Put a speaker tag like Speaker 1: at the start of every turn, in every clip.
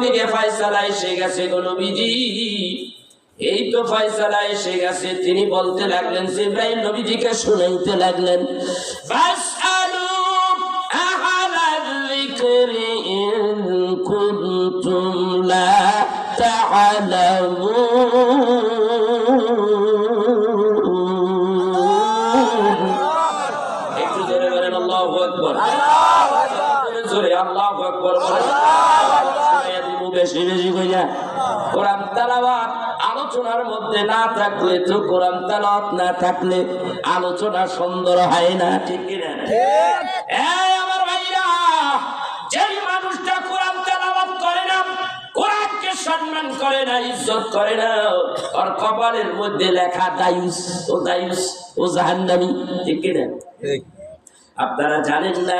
Speaker 1: দিকে ফয়সালা এসে গেছে গো নবীজি, এই তো ফয়সালা এসে গেছে। তিনি বলতে লাগলেন, জিবরাইল নবীজিকে শুনাইতে লাগলেন, ফাসআলু আহলাল যিকরি ইন কুনতুম লা তা'লামুন। একটু জোরে বলেন আল্লাহু আকবার, জোরে আল্লাহু আকবার বলেন। বেশি বেশি কইয়া কোরআন তেলাওয়াত আলোচনার মধ্যে না থাকলে তো, কোরআন তেলাওয়াত না থাকলে আলোচনা সুন্দর হয় না, ঠিক কি না? এই আমার ভাইরা, যেই মানুষটা কোরআন তেলাওয়াত করে না, কোরআনকে সম্মান করে না, ইজ্জত করে না, আর কপালের মধ্যে লেখা দায়ুস, ও দায়ুস, ও জাহান্নামী, ঠিক কি না? আপনারা জানেন না,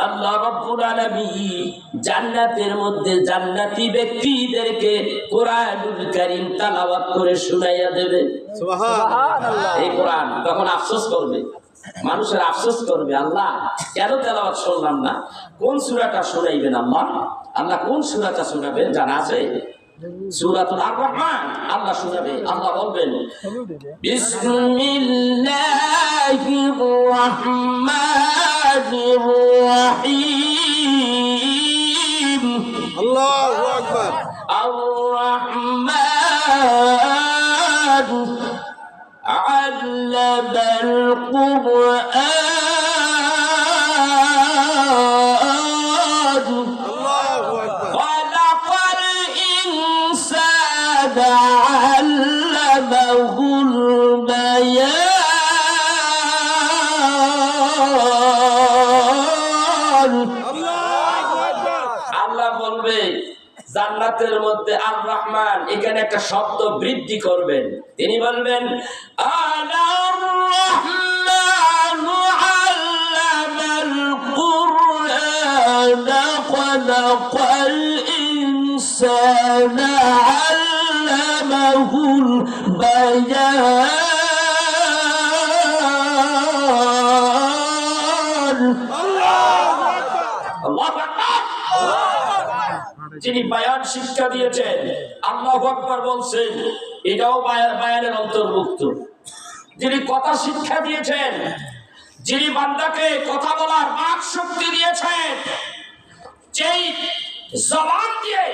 Speaker 1: আল্লাহ রাব্বুল আলামিন জান্নাতের মধ্যে জান্নাতি ব্যক্তিদেরকে কোরআনুল কারীম তেলাওয়াত করে শুনাইয়া দেবে। সুবহানাল্লাহ। এই কোরআন তখন আফসোস করবে, মানুষের আফসোস করবে, আল্লাহ কেন তেলাওয়াত শুনলাম না? কোন সূরাটা শুনাইবেন আল্লাহ? আল্লাহ কোন সূরাটা শোনাবেন জানা আছে? সূরাতুল আর-রহমান আল্লাহ শোনাবে। আল্লাহ বলবেন, বিসমিল্লাহির রহমানির রহিম।
Speaker 2: আল্লাহু আকবার।
Speaker 1: আর-রহমান আল্লামাল কুরআন। علمه البيان। আল্লাহ বলবে জান্নাতের মধ্যে আর রহমান, এখানে একটা শব্দ বৃদ্ধি করবেন। তিনি বলবেন, আলার রহমানু আল্লামাল কুরআন খালাকাল ইনসানা আল্লামাহুল বায়ান। আল্লাহু আকবার। যিনি বায়ান শিক্ষা দিয়েছেন, আল্লাহু আকবার বলছেন, এটাও বায়ানের অন্তর্ভুক্ত। যিনি কথা শিক্ষা দিয়েছেন, যিনি বান্দাকে কথা বলার বাক শক্তি দিয়েছেন, যেই জবান দিয়ে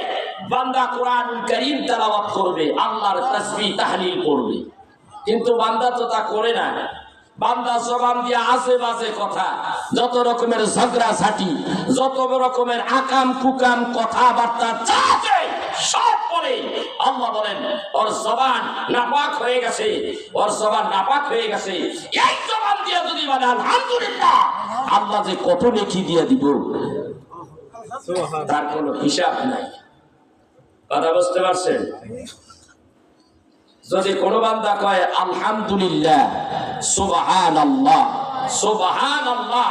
Speaker 1: বান্দা কোরআনুল কারীম তেলাওয়াত করবে, আল্লাহর তাসবিহ তাহলিল করবে, কিন্তু বান্দা তো তা করে না। বান্দা জবান দিয়ে আজে বাজে কথা, যত রকমের ঝগড়া ঝাঁটি, যত রকমের আকাম কুকাম কথাবার্তা চাচে সব বলে। আল্লাহ বলেন, ওর জবান নাপাক হয়ে গেছে, ওর জবান নাপাক হয়ে গেছে। এই জবান দিয়ে যদি বলে আলহামদুলিল্লাহ, আল্লাহ যে কত নেকি দিয়ে দিব, তার কোনো হিসাব নাই। কথা বুঝতে পারছেন? যদি কোন বান্দা কয় আলহামদুলিল্লাহ, সুবহানাল্লাহ, সুবহানাল্লাহ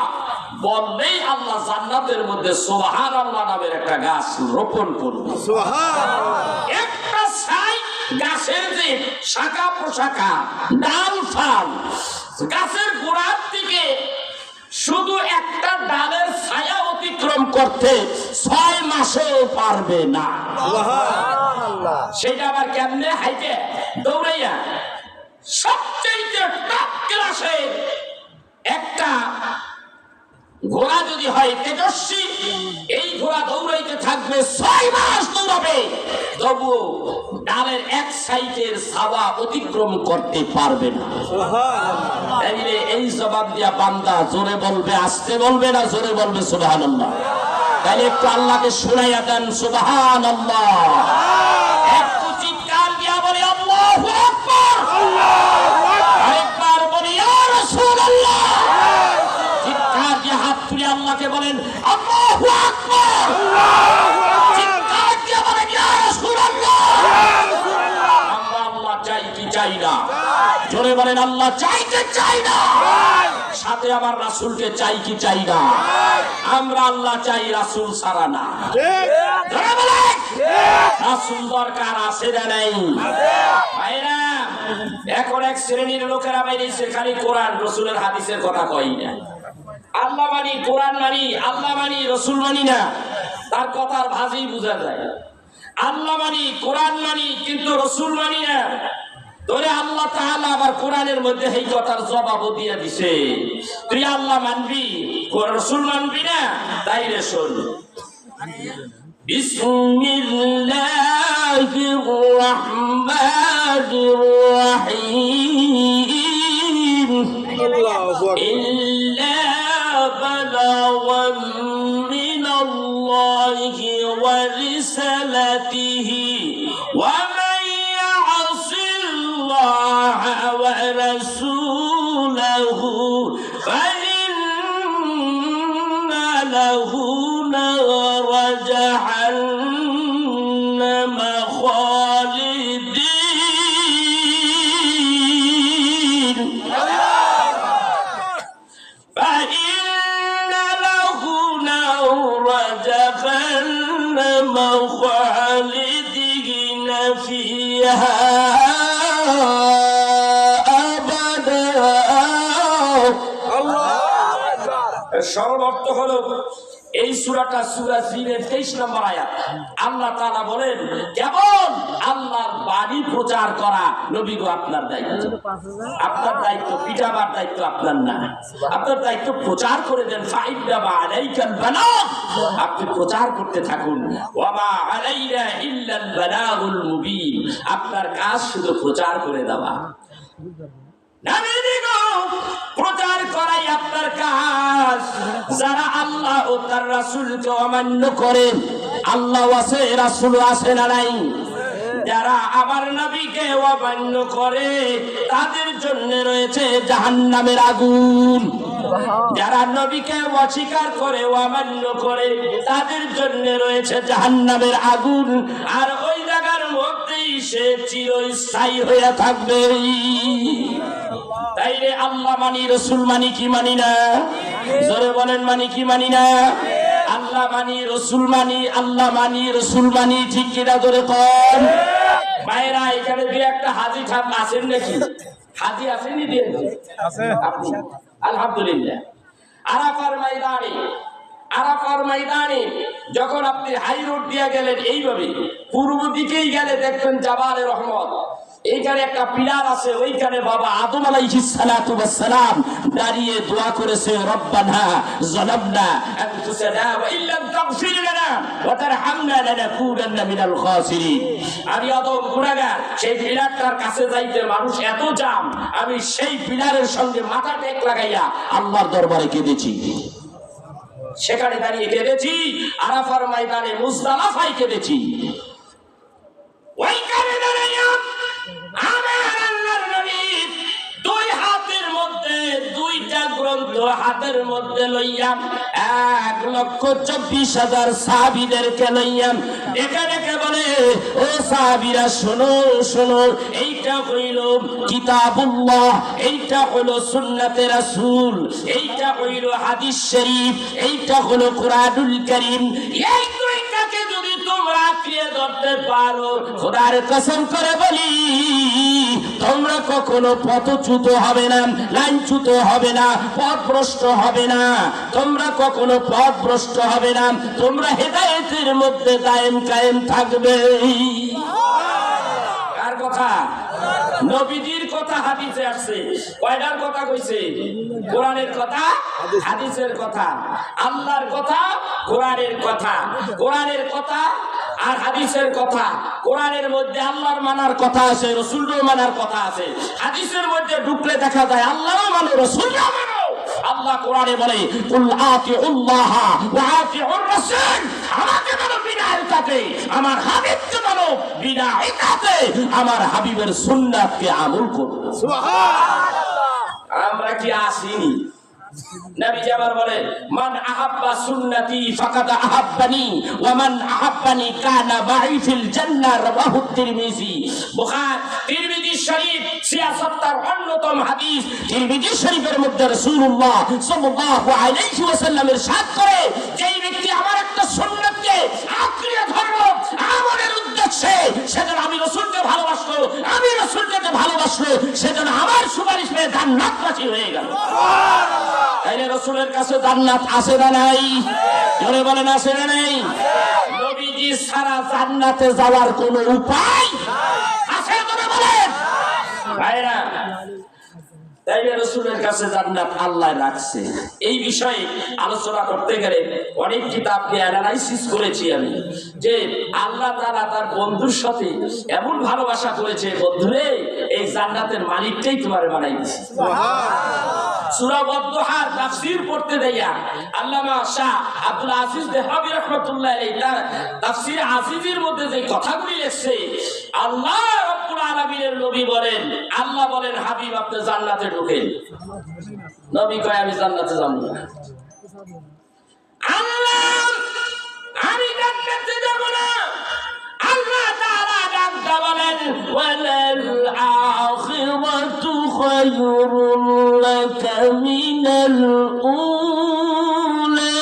Speaker 1: বললেই আল্লাহ জান্নাতের মধ্যে সুবহানাল্লাহ নামের একটা গাছ রোপণ করবে। সুবহানাল্লাহ। একটা ছাই গাছের যে শাখা প্রশাখা, ডাল ফাল, গাছের গোড়ার থেকে শুধু একটা ডালের ছায়া অতিক্রম করতে 6 মাসেও পারবে না। সুবহানাল্লাহ। সেটা আবার কেমনে? হাইটে দৌড়াইয়া। সবচেয়ে টপ ক্লাসে একটা ঘোড়া যদি হয় তেজস্বী, এই ঘোড়া দৌড়াইতে থাকবে 6 মাস দৌড়াবে, তবু ডালের এক সাইডের ছায়া অতিক্রম করতে পারবে না। সুবহানাল্লাহ। এই জবাব দিয়া বান্দা জোরে বলবে, আস্তে বলবে না জোরে বলবে সুবহানাল্লাহ? তাহলে একটু আল্লাহকে শুনাইয়া দেন সুবহানাল্লাহ। একটু চিৎকার দিয়া বলি আল্লাহু আকবার। আরেকবার বলি ইয়া রাসূলুল্লাহ। চিৎকার দিয়ে হাত তুলে আল্লাহকে বলেন আল্লাহু আকবার। চিৎকার দিয়ে বলেন ইয়া রাসূলুল্লাহ। আমরা আল্লাহ চাই কি চাই না? জোরে বলেন আল্লাহ চাইতে চাই না, সাথে আমার রাসূলকে চাই কি চাই না? আমরা আল্লাহ চাই, রাসূল ছাড়া না। জোরে বলেন রাসূল দরকার আছে না নাই? ভাইরা, এখন এক শ্রেণীর লোকেরা বাইরেছে খালি কোরআন রাসূলের হাদিসের কথা কই না। আল্লাহ মানি, কোরআন মানি, আল্লাহ মানি, রাসূল মানি না। তার কথার ভাষাই বোঝা যায়। আল্লাহ মানি, কোরআন মানি, কিন্তু রসুল মানি না। তোরে আল্লাহ তাআলা আবার কোরআনের মধ্যে এই কথার জবাবও দিয়ে দিছে, তুই আল্লাহ মানবি, রসুল মানবি না। তাইলে শোন, বিসমিল্লাহির রাহমানির রাহিম। ইল্লা বালাগান মিনাল্লাহি ওয়া রিসালাতিহি ওয়া মান ইয়াসিল্লাহা ওয়া রাসূলাহু ফাইন্না লাহু নার জাহান্নাম খালিদিন فإن له نار جهنم خالدين فيها أبدا। সর্বার্থ হলো এই সূরাটা সূরা জিনের 23 নম্বর আয়াত। আল্লাহ তাআলা বলেন, কেবল আল্লাহর বাণী প্রচার করা নবী গো আপনার দায়িত্ব। আপনার দায়িত্ব, পিটাবার দায়িত্ব আপনার না। আপনার দায়িত্ব প্রচার করে দেন। ফাইন্নামা আলাইকাল বালাগ, আপনি প্রচার করতে থাকুন। ওয়া মা আলাইনা ইল্লাল বালাগুল মুবিন, আপনার কাজ শুধু প্রচার করে দেওয়া। প্রচার করাই আপনার কাজ। যারা আল্লাহ ও তার রাসূলকে অমান্য করে, আল্লাহ আছে রাসূল আছে না নাই, যারা আমার নবীকে অমান্য করে তাদের জন্য রয়েছে জাহান্নামের আগুন। যারা নবীকে অস্বীকার করে, অমান্য করে, তাদের জন্য রয়েছে জাহান্নামের আগুন। আর ওই জায়গার মধ্যেই সে চিরস্থায়ী হয়ে থাকবে। তাইলে আল্লাহ মানি, রসুল মানি কি মানি না? জোরে বলেন, মানি কি মানি না? আল্লাহ মানি, রসুল মানি, আল্লাহ মানি, রসুল মানি, ঠিক কিনা জোরে কন। মায়েরা, এখানে দুই একটা হাজি ঠাপ আছেন নাকি? হাজি আসেনি? দিয়ে আপনি আলহামদুলিল্লাহ। আরাফার ময়দানে যখন আপনি হাই রোড দিয়ে গেলেন, এইভাবে পূর্ব দিকেই গেলে দেখবেন জাবালে রহমত। এইখানে একটা পিলার আছে, ওইখানে বাবা আদম আলাইহিস সালাতু ওয়াস সালাম দাঁড়িয়ে দোয়া করেছে, রব্বানা যালামনা আনফুসানা ওয়া ইল্লাম তাগফির লানা ওয়া তারহামনা লানাকুনান্না মিনাল খাসিরিন। আমি আদম গুনাহগার, সেই পিলারটার কাছে যাইতে মানুষ এত জাম, আমি সেই পিলারের সঙ্গে মাথা টেক লাগাইয়া আল্লাহর দরবারে কেঁদেছি। সেখানে দাঁড়িয়ে কেঁদেছি, আরাফার ময়দানে মুজদালিফায় কেঁদেছি। ওইখানে দাঁড়িয়ে আমার আল্লাহর নবী দুই হাতের মধ্যে দুইটা গ্রন্থ হাতের মধ্যে লইয়া 1,24,000 সাহাবীদেরকে লইয়া ডেকে ডেকে বলে, ও সাহাবীরা শোনো শোনো, এইটা হইল কিতাবুল্লাহ, এইটা হলো সুন্নাতে রাসূল, এইটা হইল হাদিস শরীফ, এইটা হলো কোরআনুল কারীম। এই দুইটাকে যদি তোমরা আঁকড়ে ধরতে পারো, খোদার কসম করে বলি, তোমরা কখনো পথচ্যুত হবে না, লাইনচ্যুত হবে না, পথভ্রষ্ট হবে না। তোমরা কখনো পথভ্রষ্ট হবে না, তোমরা হেদায়েতের মধ্যে দায়েম কায়েম থাকবে। কার কথা? নবীজির কথা হাদিসে আসছে। কয়টার কথা কইছে? কোরআনের কথা, হাদিসের কথা, আল্লাহর কথা, কোরআনের কথা। কোরআনের কথা আর হাদিসের কথা। কোরআনের মধ্যে আল্লাহর মানার কথা আছে, রাসূলের মানার কথা আছে। হাদিসের মধ্যে ঢুকলে দেখা যায় আল্লাহও মানো, রাসূলও মানো। আল্লাহ কোরআনে বলে, কুল আতিউল্লাহ ওয়া আতিউর রাসূল, আমাকে মানো বিনা ইতাতে, আমার হাবিবকে মানো বিনা ইতাতে, আমার হাবিবের সুন্নাতকে আমল করো। সুবহানাল্লাহ। আমরা কি আসিনি? নবীজি আবার বলেন, মান আহাব্বা সুন্নতি ফাকাদ আহাব্বানি ওয়া মান আহাব্বানি কানা মাই ফিল জান্নাহ। রাওয়াহু তিরমিজি। তিরমিজি শরীফ 76 অন্যতম হাদিস। তিরমিজি শরীফের মধ্যে রাসূলুল্লাহ সাল্লাল্লাহু আলাইহি ওয়াসাল্লাম ইরশাদ করে, যেই ব্যক্তি আমার একটা সুন্নাতকে আঁকড়ে ধরলো আমলের উদ্দেশ্যে, সেজন্য আমি রাসূলকে ভালোবাসলো, আমি রাসূলকে ভালোবাসলো, সেজন্য আমার সুপারিশ পেয়ে জান্নাতবাসী হয়ে গেল। সুবহানাল্লাহ। তাইলে রাসূলের কাছে জান্নাত আছে না নাই? জোরে বলেন, আছে না নাই? নবী নবীজি ছাড়া জান্নাতে যাওয়ার কোনো উপায় আছে? করে বলেন ভাইরা। তাইলে রাসূলের কাছে জান্নাত আল্লাহ রাখছে। এই বিষয়ে আলোচনা করতে গেলে অনেক কিতাব নিয়ে অ্যানালাইসিস করেছি আমি, যে আল্লাহ তাআলা তার বন্ধুর সাথে এমন ভালোবাসা করেছে, বন্ধুরে এই জান্নাতের মালিকটাই তোমারে বানাই দিয়েছে। সূরা ওয়াদ-দুহা তাফসীর পড়তে দেয়া আল্লামা শাহ আব্দুল আজিজ দেহলভী রাহমাতুল্লাহ আলাইহি তার তাফসীর আজিজের মধ্যে যে কথাগুলি লিখছে, আল্লাহ রাব্বুল আলামিনের নবী বলেন, আল্লাহ বলেন হাবিব আপনি জান্নাতে ঢোকেন। নবী কয় আমি জান্নাতে যাব না। আল্লাহ আমি জান্নাতে যাব না। আল্লাহ তাআলা ডাকতে বলেন ওয়ালাল আখিরাতু খায়রুল লাকা মিনাল উলা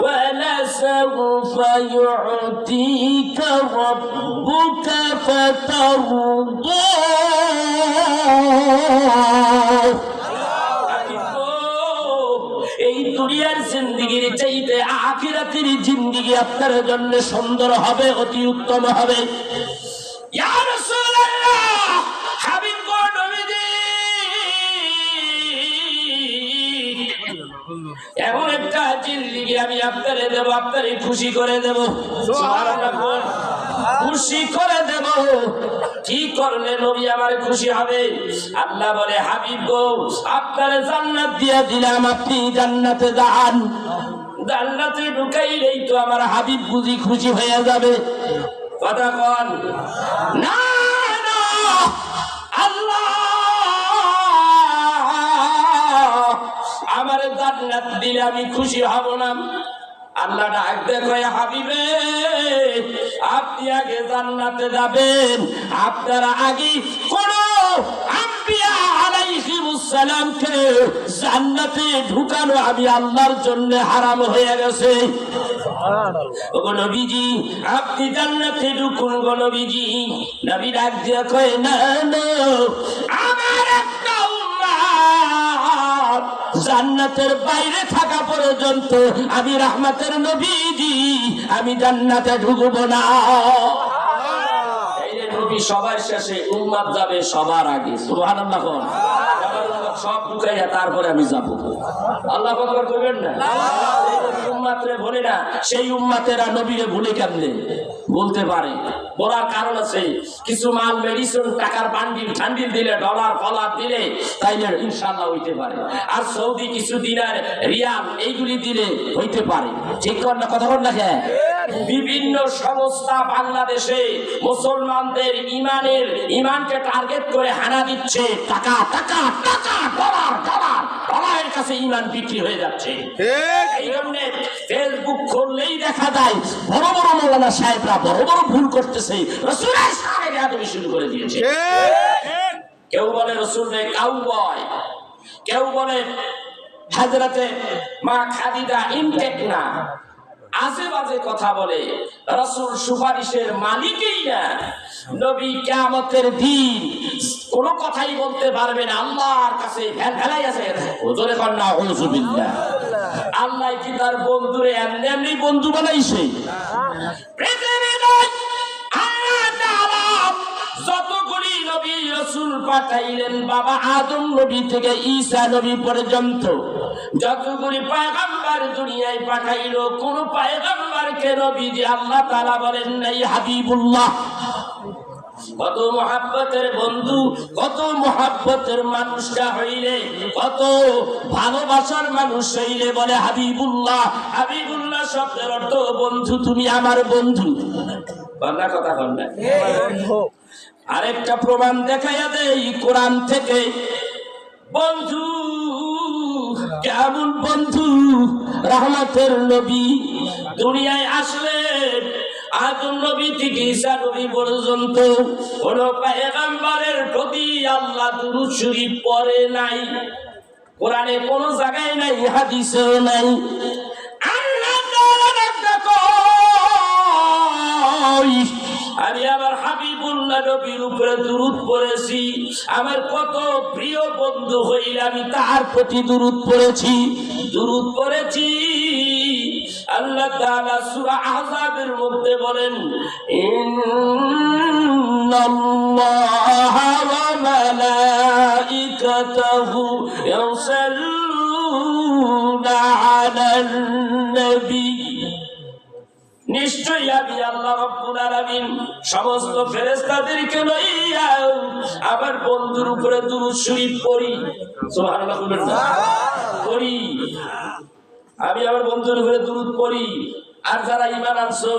Speaker 1: ওয়ালাসাউফা ইউতিকা রাব্বুকা ফাতারদা। এই দুনিয়ার জিন্দেগির চাইতে আখিরাতের জিন্দেগি আপনার জন্য সুন্দর হবে, অতি উত্তম হবে। ইয়া রাসূলুল্লাহ, হাবিব গো নবীজি, এমন একটা জিন্দেগি আমি আপনারে দেব, আপনারে খুশি করে দেব। সুবহানাল্লাহ, খুশি করে দেব। কি করলে নবী আমার খুশি হবে? আল্লাহ বলে হাবিব গো আপনারে জান্নাত দিয়া দিলাম, আপনি জান্নাতে যান। জান্নাতে ঢুকাইলেই তো আমার হাবিব বুঝি খুশি হয়ে যাবে। কথা কোন না? না, আল্লাহ আমার জান্নাত দিলে আমি খুশি হব না। আল্লাহ ডাক দেখো হাবিবে আপনি আগে জান্নাতে যাবেন, আপনারা আগে কোন আম্বিয়া আলাইহিমুস সালামকে জান্নাতে ঢুকানো আমি আল্লাহর জন্য হারাম হয়ে গেছে। ওগো নবীজি আপনি জান্নাতে ঢুকুন গো নবীজি। নবী ডাক দিয়ে কয় না না, আমার একটা উম্মত জান্নাতের বাইরে থাকা পর্যন্ত আমি রহমতের নবীজি আমি জান্নাতে ঢুকবো না। এই যে নবী সবার শেষে, উম্মত যাবে সবার আগে। সুবহানাল্লাহ, সব ঢুকাইয়া তারপরে আমি যাব। আল্লাহু আকবার করবেন না? উম্মতরে ভুলে না, সেই উম্মতেরা নবীরে ভুলে কেমনে বলতে পারে? বলার কারণ আছে, কিছু মাল মেডিসিন টাকার বান্ডিল ঠান্ডিল দিলে, ডলার ফলার দিলে তাইলে ইনশাআল্লাহ হইতে পারে। আর সৌদি কিছু দিনার রিয়াল এইগুলি দিলে হইতে পারে। ঠিক কর না? কথা বল না? বিভিন্ন সংস্থা বাংলাদেশে মুসলমানদের ইমানকে টার্গেট করে হানা দিচ্ছে। টাকা টাকা টাকা, ডলার ডলার ডলারের কাছে ইমান বিক্রি হয়ে যাচ্ছে। এই জন্য ফেসবুক খুললেই দেখা যায় বড় বড় মৌলানা সাহেবরা বড় বড় ভুল করতেছে, রাসূলের সামনে বেয়াদবি শুরু করে দিয়েছে। কেউ বলে রাসূলের কাউবয়, কেউ বলে হযরতে মা খাদিজা ইনটেক না, আজে বাজে কথা বলে। রাসূল সুপারিশের মালিকই না। নবী কিয়ামতের দিন কোনো কথাই বলতে পারবে না, আল্লাহর কাছে ফেলাই আছে। হুজুরে কর না আউযুবিল্লাহ। আল্লাহ কি তার বন্ধুরে এমনি এমনি বন্ধু বানাইছে? আল্লাহ তাআলা যতগুলি নবী রাসূল পাঠাইলেন, বাবা আদম নবী থেকে ঈসা নবী পর্যন্ত যতগুলি পয়গম্বর দুনিয়ায় পাঠাইলো, কোন পয়গম্বরকে নবীজি আল্লাহ তাআলা বলেন নাই হাবিবুল্লাহ। কত মহাব্বতের বন্ধু, কত মহাব্বতের মানুষটা হইলে, কত ভালোবাসার মানুষ হইলে বলে হাবিবুল্লাহ। হাবিবুল্লাহ শব্দের অর্থ বন্ধু, তুমি আমার বন্ধু। বাংলা কথা বল না? আরেকটা প্রমাণ দেখাইয়া দেই কোরআন থেকে। বন্ধু কেমন বন্ধু? রহমতের নবী দুনিয়ায় আসলেন, আদম নবী থেকে ঈসা নবী পর্যন্ত কোন পয়গম্বরের প্রতি আল্লাহ দুরূদ শরীফ পড়ে নাই। কোরআনে কোন জায়গায় নাই, হাদিসেও নাই। আল্লাহ তাআলা দেখো আমি আমার হাবিবুল্লাহ নবীর উপরে দুরূদ পড়েছি। আমার কত প্রিয় বন্ধু হইলে আমি তার প্রতি দুরূদ পড়েছি, দুরূদ পড়েছি। আল্লাহ তাআলা সূরা আহজাবের মধ্যে বলেন, ইন্নাল্লাহা ওয়া মালাইকাতাহু ইউসাল্লুনা আলান নবী, নিশ্চয়ই আমি আল্লাহ রাব্বুল আলামিন সমস্ত ফেরেশতাদেরকে লইয়া আমার বন্ধুর উপরে দুরূদ শরীফ পড়ি। সুবহানাল্লাহ বলবেন না? পড়ি, আমি আমার বন্ধুর উপরে দুরূদ পড়ি। আর যারা ঈমান আনছো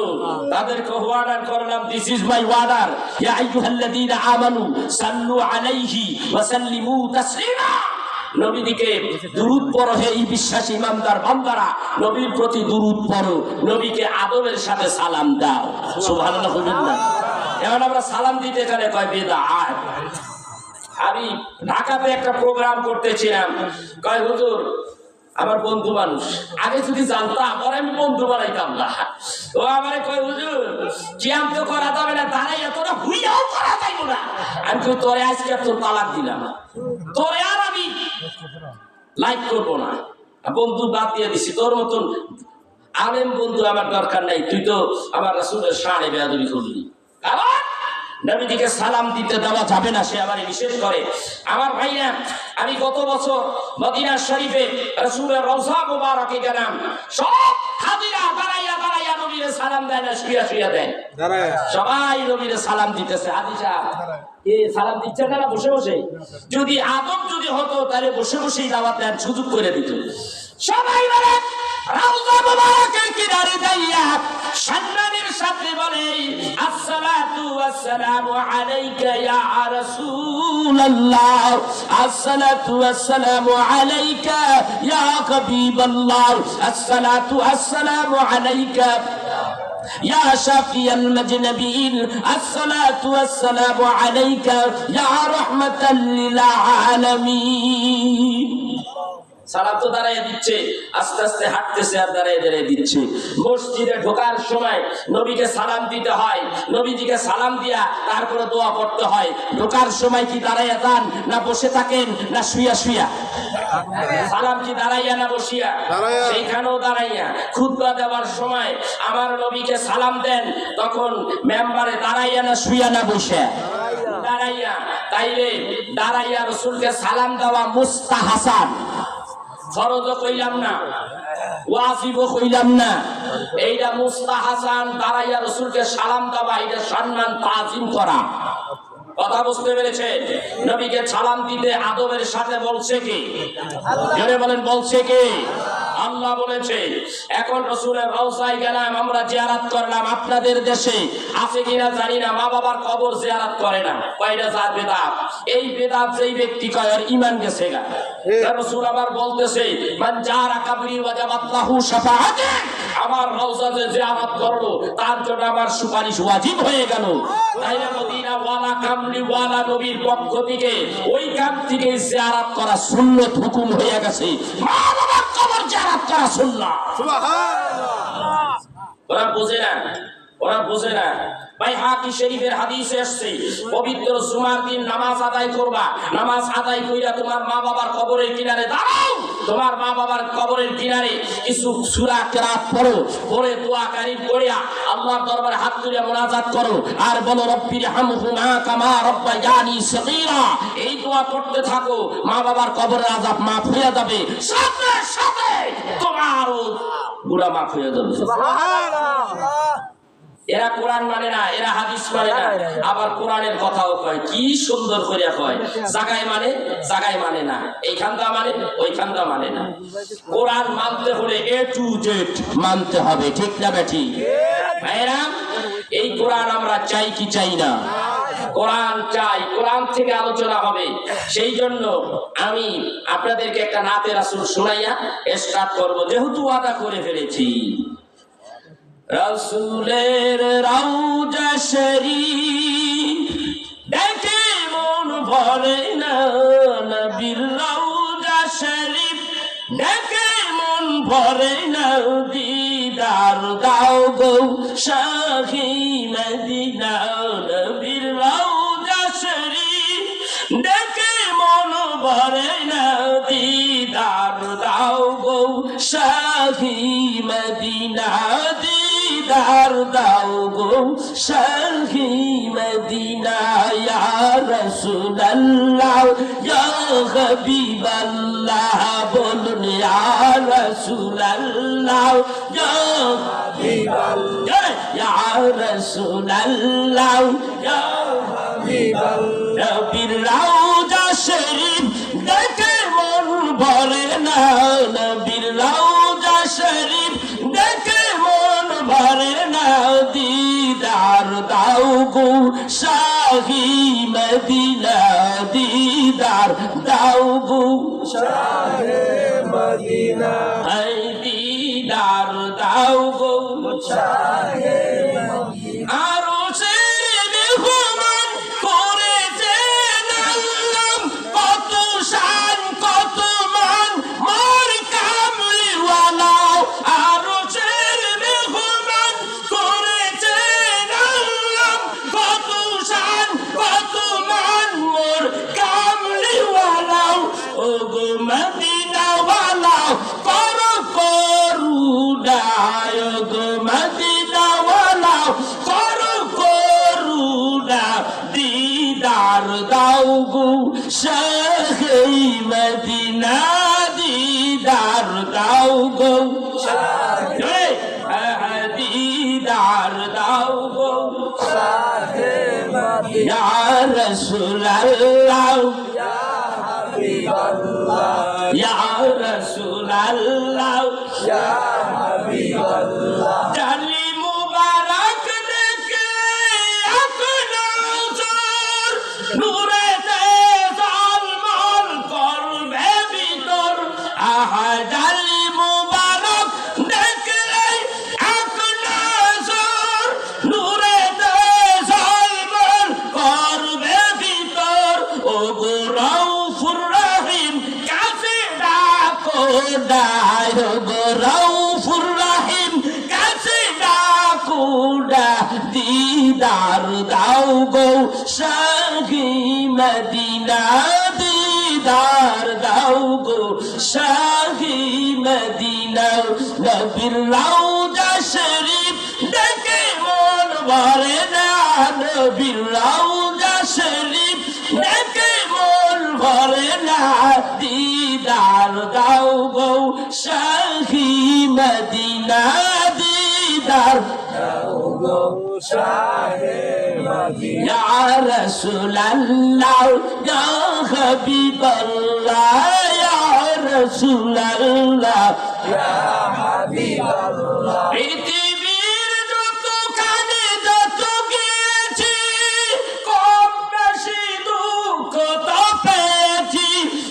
Speaker 1: তাদেরকে ওয়ার্ডার করলাম, দিস ইজ মাই ওয়ার্ডার, ইয়া আইয়ুহাল্লাযীনা আমানু সাল্লু আলাইহি ওয়া সাল্লিমু তাসলিমা। নবীদিকে দুরূদ পড়ো হে বিশ্বাসী ইমানদার বান্দারা, নবীর প্রতি দুরূদ পড়ো, নবীকে আদবের সাথে সালাম দাও। সুবহানাল্লাহ বলবেন না? এখন আমরা সালাম দিতে গেলে কয় বিদআত। আমি ঢাকাতে একটা প্রোগ্রাম করতেছিলাম, কয় হুজুর আমার বন্ধু মানুষ, আগে যদি জানতাম পরে আমি বন্ধু বানাইতাম না। ও আমারে কয় হুজুর কিয়াম তো করা যাবে না, দাঁড়াইয়া তোরা হুইয়াও করা যাইব না। আমি কই তোরে আজকে তোর তালাক দিলাম, তোরে আর আমি লাইক করবো না, বন্ধু বাদ দিয়ে দিছি। তোর মতন আলেম বন্ধু আমার দরকার নাই, তুই তো আমার রাসূলের শানে বেয়াদবি করলি। কারণ নবীকে সালাম দিতে দেওয়া যাবে না, সে আমারে নিষেধ করে। আমার ভাইরা, আমি গত বছর মদিনা শরীফে রাসূলের রওজা মুবারকে গেলাম, সব হাজিরা দাঁড়াইয়া দাঁড়াইয়া নবীকে সালাম দেয় না, শুইয়া শুইয়া দেয়। সবাই নবীকে সালাম দিতেছে। হাদিসা এ সালাম দিচ্ছে না বসে বসে? যদি আদব যদি হতো তাহলে বসে বসেই দাওয়াত দেওয়ার সুযোগ করে দিত। সবাই বলে রওজা মুবারকের কিনারে দাঁড়িয়ে সম্মানের সাথে বলে, আসসালাতু ওয়াসসালামু আলাইকা ইয়া রাসূলুল্লাহ, আসসালাতু ওয়াসসালামু আলাইকা ইয়া হাবিবাল্লাহ, আসসালাতু ওয়াসসালামু আলাইকা يا شافي المجنبين، الصلاة والسلام عليك يا رحمة للعالمين। সালাম তো দাঁড়াইয়া দিচ্ছে, আস্তে আস্তে হাঁটতেছে আর দাঁড়াইয়া দাঁড়াইয়া দিচ্ছে। মসজিদে ঢোকার সময় নবীকে সালাম দিতে হয়, নবীজিকে সালাম দিয়া তারপরে দোয়া পড়তে হয়। ঢোকার সময় কি দাঁড়াইয়া যান না বসে থাকেন না শুইয়া শুইয়া? সালাম কি দাঁড়াইয়া না বসিয়া? সেইখানেও দাঁড়াইয়া। খুতবা দেওয়ার সময় আমার নবীকে সালাম দেন, তখন মেম্বারে দাঁড়াইয়া না শুইয়া না বসে? দাঁড়াইয়া। তাইলে দাঁড়াইয়া রাসূলকে সালাম দেওয়া মুস্তাহাসান, ফরজও কইলাম না, ওয়াজিবও কইলাম না, এইটা মুস্তাহাসান। দাঁড়াইয়া রাসূলকে সালাম দেওয়া, এটা সম্মান তাজিম করা। কথা বুঝতে পেরেছেন? নবীকে সালাম দিতে আদবের সাথে বলছে কি? জোরে বলেন, বলছে কি? আল্লাহ বলেছে। এখন রাসূলের রওজায় গেলাম, আমরা জিয়ারত করলাম। আপনাদের দেশে আছে কিনা জানি না, মা বাবার কবর জিয়ারত করে না। কয়টা জাত বেদাত। এই বেদাত যেই ব্যক্তি কয় আর ঈমান গেছে গা। রাসূল আবার বলতেছে, মান জারা কবরি ওয়াজাবাত লাহু শাফাআতি, আমার রওজাতে জিয়ারত করলো তার জন্য আমার সুপারিশ ওয়াজিব হয়ে গেল। তাইলে মদিনা ওয়ালা কামলি ওয়ালা নবীর পক্ষ থেকে ওই কাম থেকে জিয়ারত করা সুন্নাত হুকুম হয়ে গেছে। মা বাবার কবর জিয়ারত করা সুন্নাত। সুবহানাল্লাহ। ওরা বোঝে না, ওরা বোঝে না। বাইহাকি শরীফের হাদিসে আসছে, পবিত্র জুমার দিন নামাজ আদায় করবা, নামাজ আদায় কইরা তোমার মা বাবার কবরের কিনারে দাঁড়াও, তোমার মা বাবার কবরের কিনারে কিছু সূরা কেরাত পড়ো, পড়ে দোয়া কারীম পড়িয়া আল্লাহর দরবারে হাত তুলে মুনাজাত করো আর বলো রব্বির হামহুমা কামা রাব্বায়ানি সগীরা। এই দোয়া করতে থাকো, মা বাবার কবরের আযাব মাফ হয়ে যাবে, সাথে সাথে তোমারও গুনাহ মাফ হয়ে যাবে। সুবহানাল্লাহ। এরা কোরআন মানে না, এরা হাদিস মানে না, আবার কোরআনের কথাও কয়, কি সুন্দর করে কয়। জায়গায় মানে, জায়গায় মানে না, এইখানটা মানে ওইখানটা মানে না। কোরআন মানতে হলে এ টু জেড মানতে হবে, ঠিক না বেঠি? ভাইরা, এই কোরআন আমরা চাই কি চাই না? কোরআন চাই, কোরআন থেকে আলোচনা হবে। সেই জন্য আমি আপনাদেরকে একটা নাতে রাসূল শোনাইয়া স্টার্ট করব, যেহেতু ওয়াদা করে ফেলেছি। রাসূলের রওজা শরীফ দেখে মন ভরে না, নবীর রওজা শরীফ দেখে মন ভরে না, দিদার দাও গো শাহি মদিনা, নবীর রওজা শরীফ দেখে মন ভরে না, দিদার দাও গো শাহি শাহি মদিনা দিদার দাও গো শাহি মদিনা ইয়া রাসূলুল্লাহ ইয়া হাবিবাল্লাহ বলুন ইয়া রাসূলুল্লাহ ইয়া হাবিবাল্লাহ ইয়া রাসূলুল্লাহ ইয়া হাবিবাল্লাহ নবীর রওজা শরীফ দেখে মন ভরে না নবীর রওজা শরীফ দেখে মন ভরে না দিদার দাও গো শাহি মদিনা দিদার দাও গো
Speaker 2: শাহে মদিনা
Speaker 1: এই দিদার দাও গো
Speaker 2: শাহে মদিনা
Speaker 1: আরো মেহমান করেছেন আল্লাহ কত শান কত মান মোর কামলিওয়ালা আরো মেহমান করেছেন আল্লাহ কত শান কত মান মোর কামলিওয়ালা ও গো মদিনাওয়ালা করো করুণা ও গো মদিনাওয়ালা করো করুণা দিদার দাও গো শাহে মদিনা দিদার দাও গো শাহে দিদার দাও গো
Speaker 2: শাহে মদিনা
Speaker 1: ইয়া রাসূলুল্লাহ
Speaker 2: ইয়া হাবিবাল্লাহ
Speaker 1: ইয়া রাসূলুল্লাহ
Speaker 2: ইয়া হাবিবাল্লাহ
Speaker 1: জালি মুবারক দেখে আপনার জোর নূরেতে ঝলমল করবে ভিতর আহা জালি মুবারক দেখলে আপনার জোর নূরেতে ঝলমল করবে ভিতর ও গো রাউফুর রহিম কাছে ডাকো ডায় ও গো রাউফুর রহিম কাছে ডাকো দিদার দাও গো শাহি মদিনা দিদার দাও গো শাহি মদিনা নবীর রওজা শরীফ দেখে মন ভরে না নবীর রওজা শরীফ দেখে মন ভরে না দিদার দাও গো শাহি মদিনা দিদার
Speaker 2: দাও গো শাহে মদিনা
Speaker 1: ইয়া রাসূলুল্লাহ ইয়া হাবিবাল্লাহ ইয়া রাসূলুল্লাহ
Speaker 2: ইয়া হাবিবাল্লাহ
Speaker 1: পৃথিবীর যত কানে যত গিয়েছি কম বেশি দুঃখ তো পেয়েছি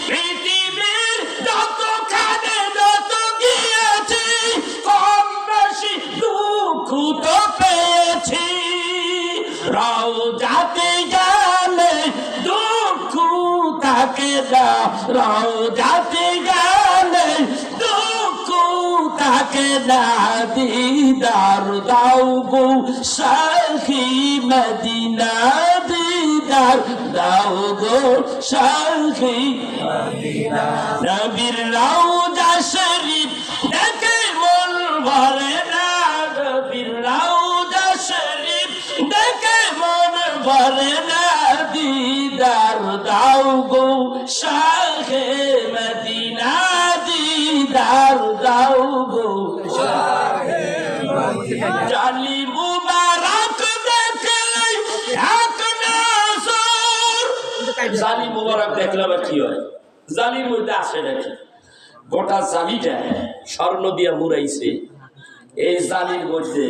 Speaker 1: পৃথিবীর যত কানে যত গিয়েছি কম বেশি দুঃখ তো পেয়েছি রওজাতে গেলে দুঃখ থাকে না রওজাতে গেলে দুঃখ থাকে না দিদার দাও গো শাহি মদিনা দিদার দাও গো শাহি
Speaker 2: মদিনা
Speaker 1: নবীর রওজা শরীফ দেখে মন ভরে না নবীর রওজা শরীফ দেখে মন ভরে না দিদার দাও গো শাহে মদিনা দিদার দাও গো
Speaker 2: শাহে মদিনা
Speaker 1: জালি মুবারক দেখলে এক নজর জালি মুবারক দেখলে আবার কি হয় জালির মধ্যে আসে নাকি গোটা জালিটা স্বর্ণ দিয়া মুড়াইছে এই জালির মধ্যে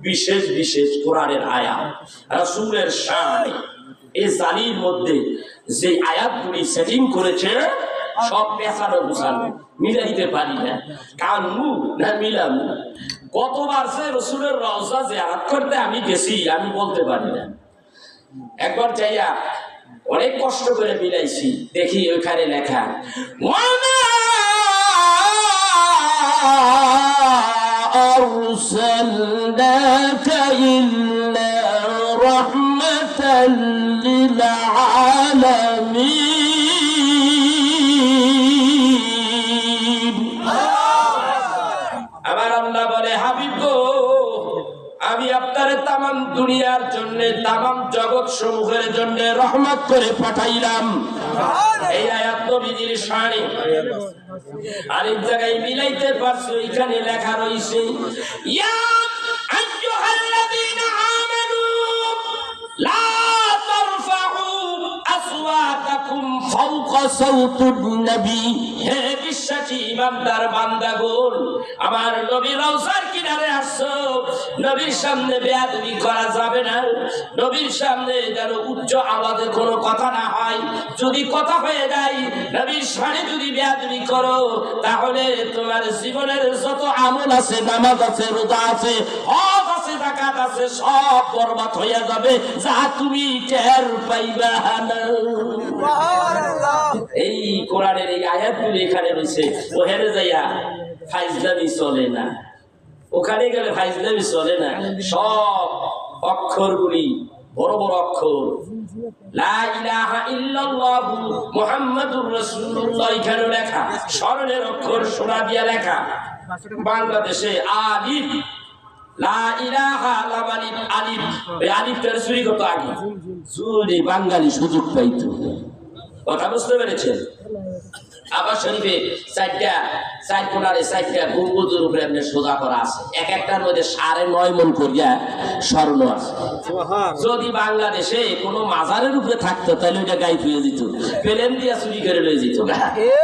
Speaker 1: বিশেষ বিশেষ কোরআনের আয়াত রাসূলের শান এই জালির মধ্যে যে আয়াতগুলি সেটিং করেছে সব পেছানো গুছানো মিলে দিতে পারি না কানু না মিলামু কতবার সে রসুলের রওজা জিয়ারত করতে আমি গেছি আমি বলতে পারি না একবার যাইয়া অনেক কষ্ট করে মিলাইছি দেখি ওইখানে লেখা أرسلناك إلا رحمة للعالمين সমূহের জন্য রহমত করে পাঠাইলাম। এই আয়াত নবীজির শানে। আরেক জায়গায় মিলাইতে পারছো, এখানে লেখা রয়েছে ইয়া আইয়ুহাল্লাযীনা আমানু লা তারফাউ আসওয়াতাকুম ফাওকা সাওতিন নবী। হে বিশ্বাসী ইমানদার বান্দাগণ, আমার নবী রওজার কিনারে আসছো, নবীর সামনে বেয়াদবি করা যাবে না। নবীর সামনে যেন উচ্চ আওয়াজে কোনো কথা না হয়। যদি কথা হয়ে যায়, নবীর সামনে যদি বেয়াদবি করো, তাহলে তোমার জীবনের যত আমল আছে, নামাজ আছে, রোজা আছে, হজ আছে, যাকাত আছে, সব বরবাদ হয়ে যাবে, যা তুমি টের পাইবা না। এই কোরআনের এই আয়াতগুলো এখানে রয়েছে। ওখানে যাইয়া ফাইজলামি চলে না, ওখানে গেলে ফাইজলামি চলে না। সব অক্ষরগুলি বড় বড় অক্ষর, লা ইলাহা ইল্লাল্লাহু মুহাম্মাদুর রাসূলুল্লাহ এখানে লেখা, স্মরণের অক্ষর সোনা দিয়া লেখা। বাংলাদেশে আলিফ, লা ইলাহা লাম আলিফ, আলিফ, এই আলিফটার চুরি কত আগে চুরি বাঙালি সুযোগ পাইতো। কথা বুঝতে পেরেছেন? আবার শরীফে চার কোনারে 4টা গম্বুজের উপরে এমনি সোজা করা আছে, এক একটার মধ্যে 9.5 মণ করিয়া স্বর্ণ আছে। যদি বাংলাদেশে কোনো মাজারের উপরে থাকতো, তাহলে ওইটা গায়ে ধুয়ে দিত, প্লেন দিয়া চুরি করে লয়ে যেত।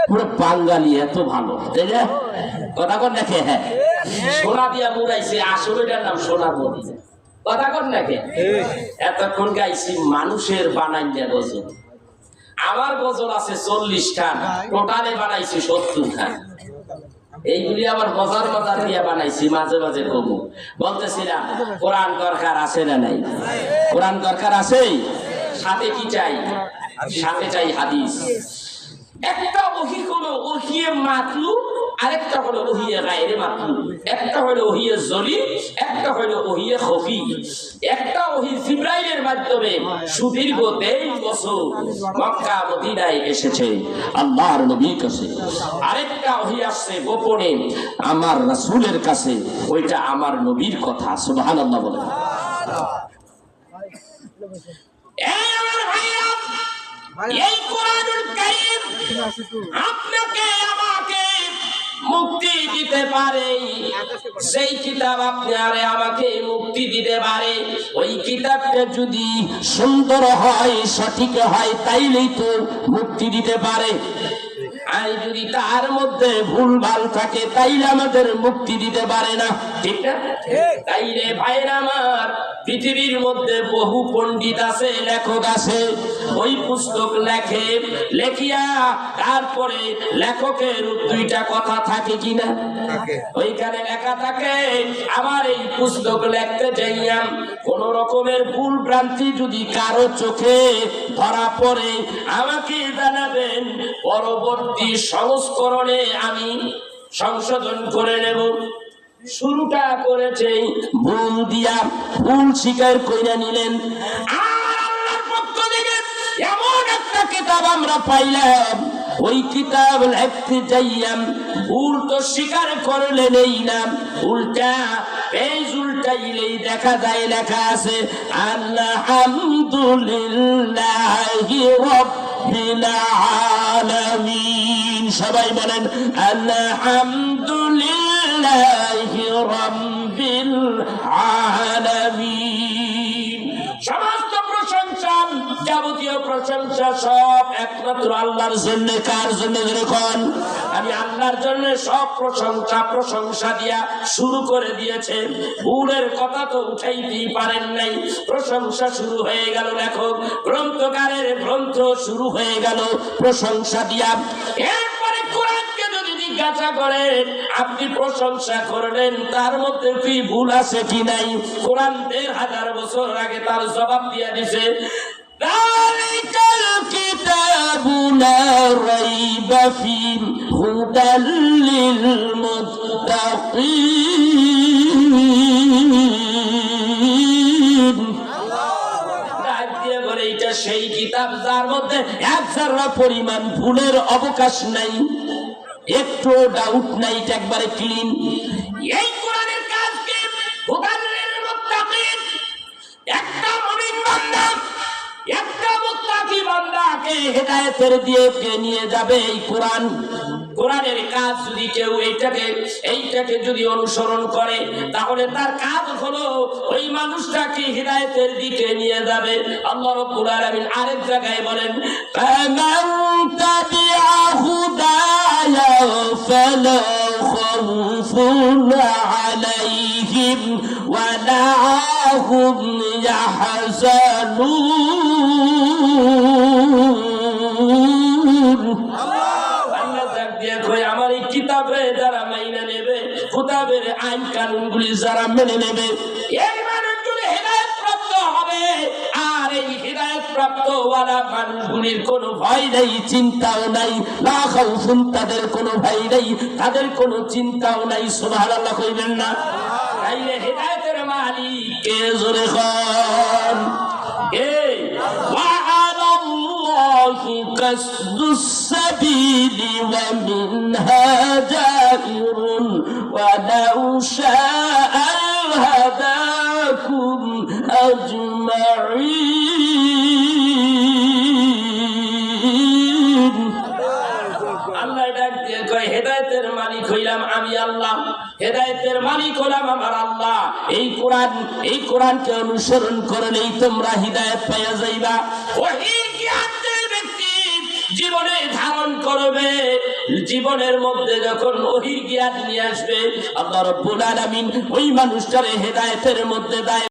Speaker 1: পুরো বাঙালি এত ভালো, তাই না? কথা কর নাকি? হ্যাঁ, সোনা দিয়া মুড়াইছে, আসলে এটার নাম সোনার মদিনা। কথা কর নাকি? এতক্ষণ গাইছি মানুষের বানাইয়া গজল। আমার গজল আছে 40 খান, টোটালে বানাইছি 70 খান। এইগুলি আবার মজার মজার দিয়ে বানাইছি, মাঝে মাঝে কমু। বলতেছিলাম কোরআন দরকার আছে না নাই? কোরআন দরকার আছে, সাথে কি চাই? সাথে চাই হাদিস। একটা ওহী হলো ওহিয়ে মাতলুব, আরেকটা হলো ওহিয়ে গায়রে মাতলুব। একটা হলো ওহিয়ে জলি, একটা হলো ওহিয়ে খফি। একটা ওহী জিবরাইলের মাধ্যমে সুদীর্ঘ 23 বছর মক্কা মদিনায় এসেছে আল্লাহর নবীর কাছে। আরেকটা ওহী আসছে গোপনে আমার রাসূলের কাছে, ওইটা আমার নবীর কথা। সুবহানাল্লাহ বলেন। এই আমার ভাইরা, এই কোরআনুল কারীম আপনাকে আমাকে মুক্তি দিতে পারে। সেই কিতাব আপনি আরে আমাকে মুক্তি দিতে পারে। ওই কিতাবটা যদি সুন্দর হয়, সঠিক হয়, তাইলেই তো মুক্তি দিতে পারে। আর যদি তার মধ্যে ভুলভাল থাকে, তাইলে আমাদের মুক্তি দিতে পারে না। ঠিক না? তাইলে ভাইরা আমার, পৃথিবীর মধ্যে বহু পণ্ডিত আছে, লেখক আছে, ওই পুস্তক লেখে, লেখিয়া তারপরে লেখকের 2টা কথা থাকে কিনা ওইখানে লেখা থাকে। আমার এই পুস্তক লিখতে যাইয়াম কোন রকমের ভুল ভ্রান্তি যদি কারো চোখে ধরা পড়ে, আমাকে জানাবেন, পরবর্তী সংস্করণে আমি সংশোধন করে নেব। শুরুটা করেছে ভুল দিয়া, ভুল স্বীকার কইরা নিলেন। আর আল্লাহর পক্ষ থেকে এমন একটা কিতাব আমরা পাইলাম, ওই কিতাব লিখতে যাইয়াম ভুল তো স্বীকার করলেন এই না, উল্টা পেজ উল্টাইলেই দেখা যায় লেখা আছে আলহামদুলিল্লাহি রাব্বিল আলামিন। সবাই বলেন আলহামদুলিল্লাহি রাব্বিল আলামিন। সমস্ত প্রশংসা, যাবতীয় প্রশংসা সব একমাত্র আল্লাহর জন্য। কার জন্য? যখন আমি আল্লাহর জন্য সব প্রশংসা দিয়া শুরু করে দিয়েছে। ভুলের কথা তো উঠাইতেই পারেন নাই, প্রশংসা শুরু হয়ে গেল। লেখক গ্রন্থকারের গ্রন্থ শুরু হয়ে গেল প্রশংসা দিয়া। এরপরে কোরআনকে যদি জিজ্ঞাসা করেন, আপনি প্রশংসা করলেন, তার মধ্যে কি ভুল আছে কি নাই? কোরআন 1000 বছর আগে তার জবাব দিয়ে দিছে, যালিকাল কিতাবু লা রাইবা ফীহি হুদাল লিল মুত্তাকিন। বলে এটা সেই কিতাব যার মধ্যে 1 যারা পরিমাণ ভুলের অবকাশ নাই, একটু ডাউট নাই, এটা একবারে ক্লিন। এই কোরআনের কাজ কি? হুদাল লিল মুত্তাকিন। একটা মুমিন বান্দা একটা মুত্তাকি বান্দাকে হেদায়েতের দিকে নিয়ে যাবে এই কোরআন। কোরআনের কাজ যদি কেউ এইটাকে যদি অনুসরণ করে, তাহলে তার কাজ হলো ওই মানুষটাকে হিদায়াতের দিকে নিয়ে যাবে। আল্লাহ রাব্বুল আলামিন আরেক জায়গায় বলেন, ফামান তাবিআ হুদায়া ফালা খাউফুন আলাইহিম ওয়ালা হুম ইয়াহজানুন। আমার এই কিতাবে যারা মাইনা নেবে, কিতাবের আইন কানুনগুলি যারা মেনে নেবে, এই মানুষগুলি হেদায়েত প্রাপ্ত হবে। আর এই হেদায়েত প্রাপ্ত ওয়ালা মানুষগুলির কোনো ভয় নেই, চিন্তাও নাই। লা খাউফুন, তাদের কোনো ভয় নেই, তাদের কোনো চিন্তাও নাই। সুবহানাল্লাহ কইবেন না? তাইলে হেদায়েতের মালিক কে? জোরে খান কে? قصد السبيل ومنها جائر ولو شاء لهداكم أجمعين। আল্লাহ ডাক দিয়ে কয়, হেদায়েতের মালিক হইলাম আমি আল্লাহ, হেদায়েতের মালিক হলাম আমার আল্লাহ। এই কোরআনকে অনুসরণ করলেই তোমরা হিদায়াত পাইয়া যাইবা। ওহীর জ্ঞান জীবনে ধারণ করবে, জীবনের মধ্যে যখন ওহীর জ্ঞান নিয়ে আসবে, আল্লাহ রাব্বুল আলামিন ওই মানুষটারে হেদায়েতের মধ্যে দায়